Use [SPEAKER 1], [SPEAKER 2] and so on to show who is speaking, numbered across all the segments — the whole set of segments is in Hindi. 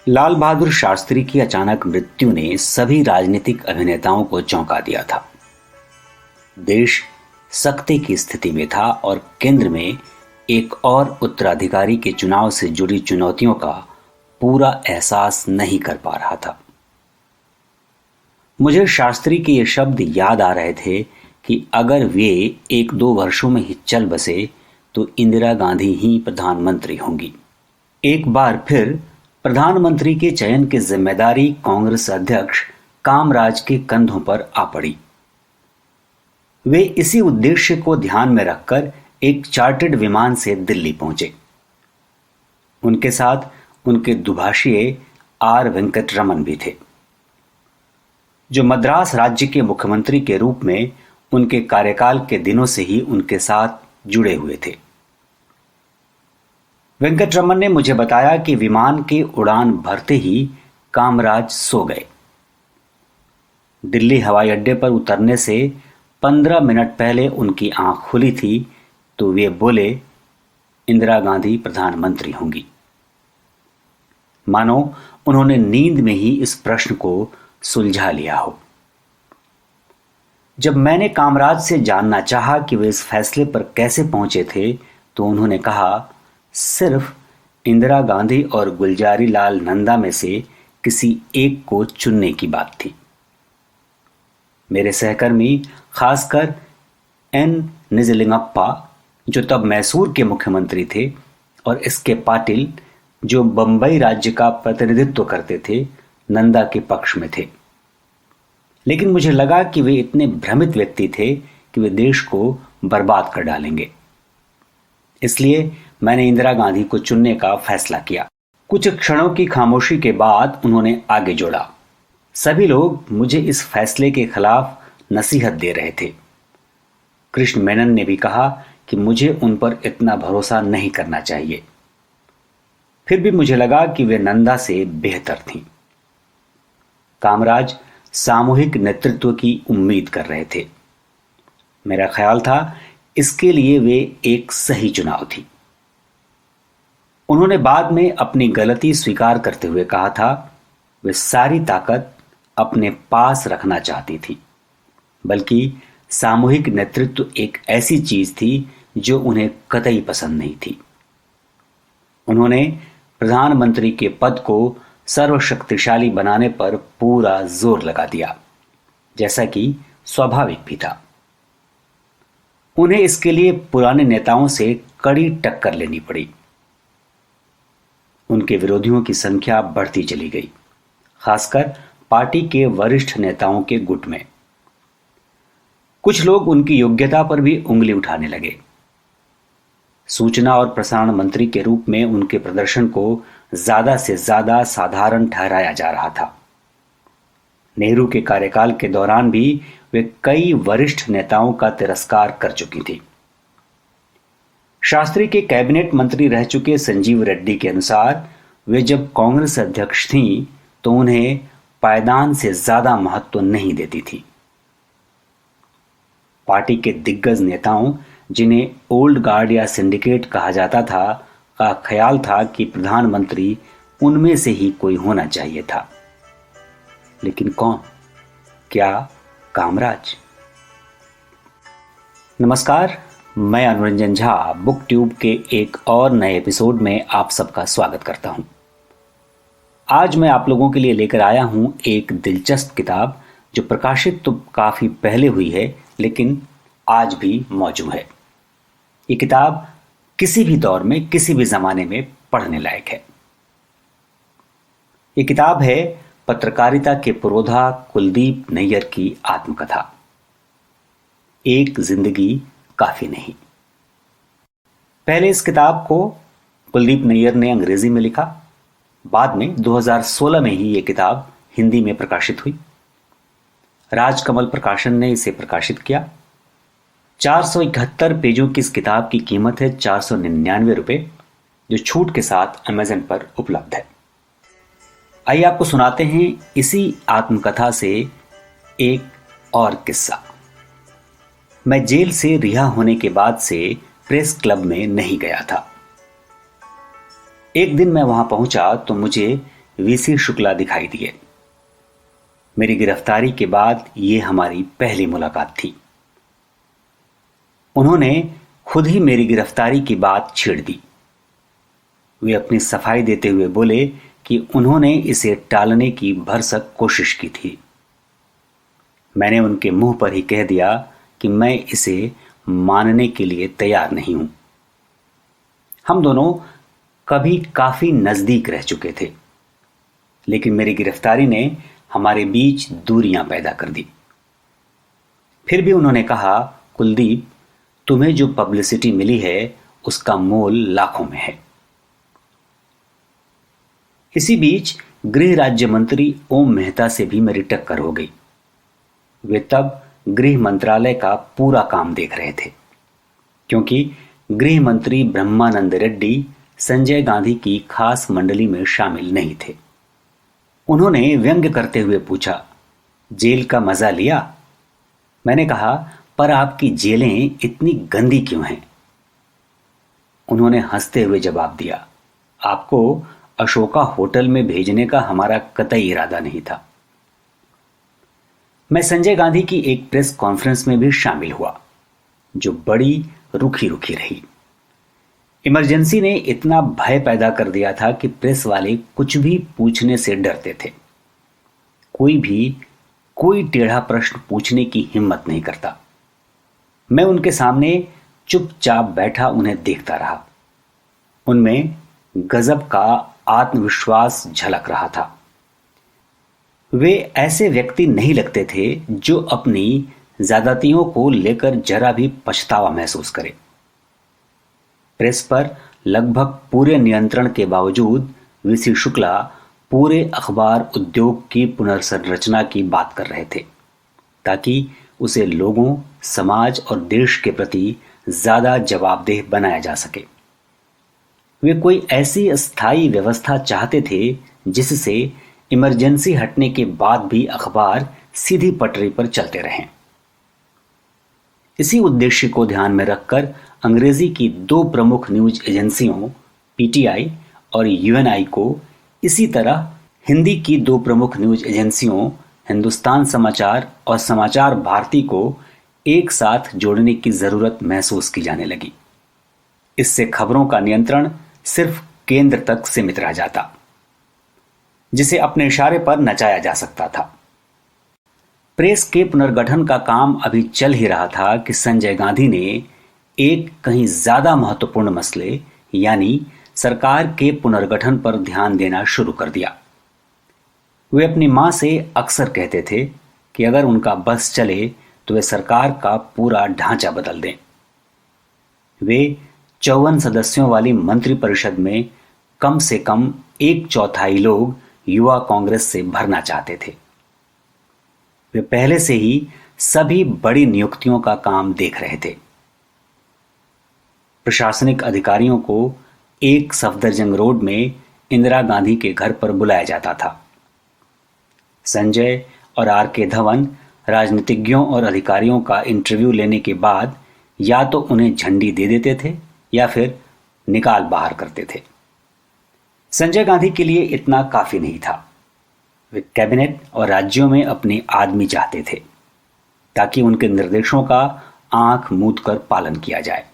[SPEAKER 1] लाल बहादुर शास्त्री की अचानक मृत्यु ने सभी राजनीतिक अभिनेताओं को चौंका दिया था। देश सख्ते की स्थिति में था और केंद्र में एक और उत्तराधिकारी के चुनाव से जुड़ी चुनौतियों का पूरा एहसास नहीं कर पा रहा था। मुझे शास्त्री के ये शब्द याद आ रहे थे कि अगर वे 1-2 वर्षों में ही चल बसे तो इंदिरा गांधी ही प्रधानमंत्री होंगी। एक बार फिर प्रधानमंत्री के चयन की जिम्मेदारी कांग्रेस अध्यक्ष कामराज के कंधों पर आ पड़ी। वे इसी उद्देश्य को ध्यान में रखकर एक चार्टर्ड विमान से दिल्ली पहुंचे। उनके साथ उनके दुभाषिए आर वेंकटरमन भी थे, जो मद्रास राज्य के मुख्यमंत्री के रूप में उनके कार्यकाल के दिनों से ही उनके साथ जुड़े हुए थे। वेंकटरमन ने मुझे बताया कि विमान के उड़ान भरते ही कामराज सो गए। दिल्ली हवाई अड्डे पर उतरने से 15 मिनट पहले उनकी आंख खुली थी तो वे बोले, इंदिरा गांधी प्रधानमंत्री होंगी। मानो उन्होंने नींद में ही इस प्रश्न को सुलझा लिया हो। जब मैंने कामराज से जानना चाहा कि वे इस फैसले पर कैसे पहुंचे थे तो उन्होंने कहा, सिर्फ इंदिरा गांधी और गुलजारी लाल नंदा में से किसी एक को चुनने की बात थी। मेरे सहकर्मी, खासकर एन निजलिंगप्पा, जो तब मैसूर के मुख्यमंत्री थे, और इसके पाटिल, जो बंबई राज्य का प्रतिनिधित्व करते थे, नंदा के पक्ष में थे। लेकिन मुझे लगा कि वे इतने भ्रमित व्यक्ति थे कि वे देश को बर्बाद कर डालेंगे। इसलिए मैंने इंदिरा गांधी को चुनने का फैसला किया। कुछ क्षणों की खामोशी के बाद उन्होंने आगे जोड़ा, सभी लोग मुझे इस फैसले के खिलाफ नसीहत दे रहे थे। कृष्ण मेनन ने भी कहा कि मुझे उन पर इतना भरोसा नहीं करना चाहिए। फिर भी मुझे लगा कि वे नंदा से बेहतर थीं। कामराज सामूहिक नेतृत्व की उम्मीद कर रहे थे। मेरा ख्याल था इसके लिए वे एक सही चुनाव थी। उन्होंने बाद में अपनी गलती स्वीकार करते हुए कहा था, वे सारी ताकत अपने पास रखना चाहती थी, बल्कि सामूहिक नेतृत्व एक ऐसी चीज थी जो उन्हें कतई पसंद नहीं थी। उन्होंने प्रधानमंत्री के पद को सर्वशक्तिशाली बनाने पर पूरा जोर लगा दिया, जैसा कि स्वाभाविक भी था। उन्हें इसके लिए पुराने नेताओं से कड़ी टक्कर लेनी पड़ी। उनके विरोधियों की संख्या बढ़ती चली गई, खासकर पार्टी के वरिष्ठ नेताओं के गुट में। कुछ लोग उनकी योग्यता पर भी उंगली उठाने लगे। सूचना और प्रसारण मंत्री के रूप में उनके प्रदर्शन को ज्यादा से ज्यादा साधारण ठहराया जा रहा था। नेहरू के कार्यकाल के दौरान भी वे कई वरिष्ठ नेताओं का तिरस्कार कर चुकी थी। शास्त्री के कैबिनेट मंत्री रह चुके संजीव रेड्डी के अनुसार वे जब कांग्रेस अध्यक्ष थीं तो उन्हें पायदान से ज्यादा महत्व नहीं देती थी। पार्टी के दिग्गज नेताओं, जिन्हें ओल्ड गार्ड या सिंडिकेट कहा जाता था, का ख्याल था कि प्रधानमंत्री उनमें से ही कोई होना चाहिए था। लेकिन कौन? क्या कामराज? नमस्कार, मैं अनुरंजन झा बुक ट्यूब के एक और नए एपिसोड में आप सबका स्वागत करता हूं। आज मैं आप लोगों के लिए लेकर आया हूं एक दिलचस्प किताब जो प्रकाशित तो काफी पहले हुई है लेकिन आज भी मौजूद है। ये किताब किसी भी दौर में, किसी भी जमाने में पढ़ने लायक है। ये किताब है पत्रकारिता के पुरोधा कुलदीप नैयर की आत्मकथा, एक जिंदगी काफी नहीं। पहले इस किताब को कुलदीप नैयर ने अंग्रेजी में लिखा, बाद में 2016 में ही यह किताब हिंदी में प्रकाशित हुई। राजकमल प्रकाशन ने इसे प्रकाशित किया। 471 पेजों की इस किताब की कीमत है 499 रुपए, जो छूट के साथ अमेज़न पर उपलब्ध है। आइए आपको सुनाते हैं इसी आत्मकथा से एक और किस्सा। मैं जेल से रिहा होने के बाद से प्रेस क्लब में नहीं गया था। एक दिन मैं वहां पहुंचा तो मुझे वीसी शुक्ला दिखाई दिए। मेरी गिरफ्तारी के बाद ये हमारी पहली मुलाकात थी। उन्होंने खुद ही मेरी गिरफ्तारी की बात छेड़ दी। वे अपनी सफाई देते हुए बोले कि उन्होंने इसे टालने की भरसक कोशिश की थी। मैंने उनके मुंह पर ही कह दिया कि मैं इसे मानने के लिए तैयार नहीं हूं। हम दोनों कभी काफी नजदीक रह चुके थे, लेकिन मेरी गिरफ्तारी ने हमारे बीच दूरियां पैदा कर दी। फिर भी उन्होंने कहा, कुलदीप, तुम्हें जो पब्लिसिटी मिली है उसका मोल लाखों में है। इसी बीच गृह राज्य मंत्री ओम मेहता से भी मेरी टक्कर हो गई। वे तब गृह मंत्रालय का पूरा काम देख रहे थे, क्योंकि गृह मंत्री ब्रह्मानंद रेड्डी संजय गांधी की खास मंडली में शामिल नहीं थे। उन्होंने व्यंग्य करते हुए पूछा, जेल का मजा लिया? मैंने कहा, पर आपकी जेलें इतनी गंदी क्यों हैं? उन्होंने हंसते हुए जवाब दिया, आपको अशोका होटल में भेजने का हमारा कतई इरादा नहीं था। मैं संजय गांधी की एक प्रेस कॉन्फ्रेंस में भी शामिल हुआ, जो बड़ी रुखी रुखी रही। इमरजेंसी ने इतना भय पैदा कर दिया था कि प्रेस वाले कुछ भी पूछने से डरते थे। कोई टेढ़ा प्रश्न पूछने की हिम्मत नहीं करता। मैं उनके सामने चुपचाप बैठा उन्हें देखता रहा। उनमें गजब का आत्मविश्वास झलक रहा था। वे ऐसे व्यक्ति नहीं लगते थे जो अपनी ज्यादतियों को लेकर जरा भी पछतावा महसूस करे। प्रेस पर लगभग पूरे नियंत्रण के बावजूद वीसी शुक्ला पूरे अखबार उद्योग की पुनर्संरचना की बात कर रहे थे, ताकि उसे लोगों, समाज और देश के प्रति ज्यादा जवाबदेह बनाया जा सके। वे कोई ऐसी अस्थायी व्यवस्था चाहते थे जिससे इमरजेंसी हटने के बाद भी अखबार सीधी पटरी पर चलते रहें। इसी उद्देश्य को ध्यान में रखकर अंग्रेजी की दो प्रमुख न्यूज एजेंसियों पीटीआई और यूएनआई को, इसी तरह हिंदी की दो प्रमुख न्यूज एजेंसियों हिंदुस्तान समाचार और समाचार भारती को एक साथ जोड़ने की जरूरत महसूस की जाने लगी। इससे खबरों का नियंत्रण सिर्फ केंद्र तक सीमित रह जाता, जिसे अपने इशारे पर नचाया जा सकता था। प्रेस के पुनर्गठन का काम अभी चल ही रहा था कि संजय गांधी ने एक कहीं ज्यादा महत्वपूर्ण मसले यानी सरकार के पुनर्गठन पर ध्यान देना शुरू कर दिया। वे अपनी मां से अक्सर कहते थे कि अगर उनका बस चले तो वे सरकार का पूरा ढांचा बदल दें। वे 54 सदस्यों वाली मंत्रिपरिषद में कम से कम 1/4 लोग युवा कांग्रेस से भरना चाहते थे। वे पहले से ही सभी बड़ी नियुक्तियों का काम देख रहे थे। प्रशासनिक अधिकारियों को एक सफदरजंग रोड में इंदिरा गांधी के घर पर बुलाया जाता था। संजय और आर.के. धवन राजनीतिज्ञों और अधिकारियों का इंटरव्यू लेने के बाद या तो उन्हें झंडी दे देते थे या फिर निकाल बाहर करते थे। संजय गांधी के लिए इतना काफी नहीं था। वे कैबिनेट और राज्यों में अपने आदमी चाहते थे, ताकि उनके निर्देशों का आंख मूंद कर पालन किया जाए।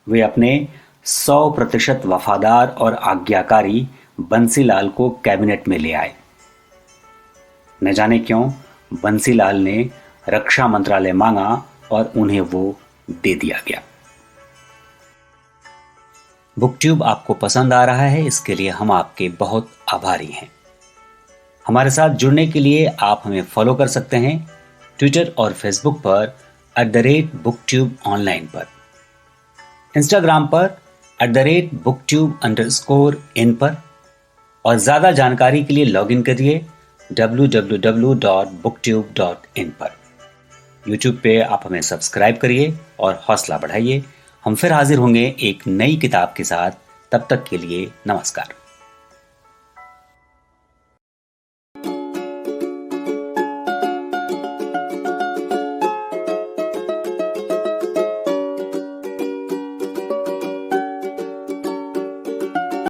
[SPEAKER 1] वे अपने 100% वफादार और आज्ञाकारी बंसीलाल को कैबिनेट में ले आए। न जाने क्यों बंसीलाल ने रक्षा मंत्रालय मांगा और उन्हें वो दे दिया गया। बुकट्यूब आपको पसंद आ रहा है, इसके लिए हम आपके बहुत आभारी हैं। हमारे साथ जुड़ने के लिए आप हमें फॉलो कर सकते हैं ट्विटर और फेसबुक पर @booktube_online पर, इंस्टाग्राम पर @booktube_in पर, और ज्यादा जानकारी के लिए लॉगिन करिए www.booktube.in पर। यूट्यूब पे आप हमें सब्सक्राइब करिए और हौसला बढ़ाइए। हम फिर हाजिर होंगे एक नई किताब के साथ। तब तक के लिए नमस्कार।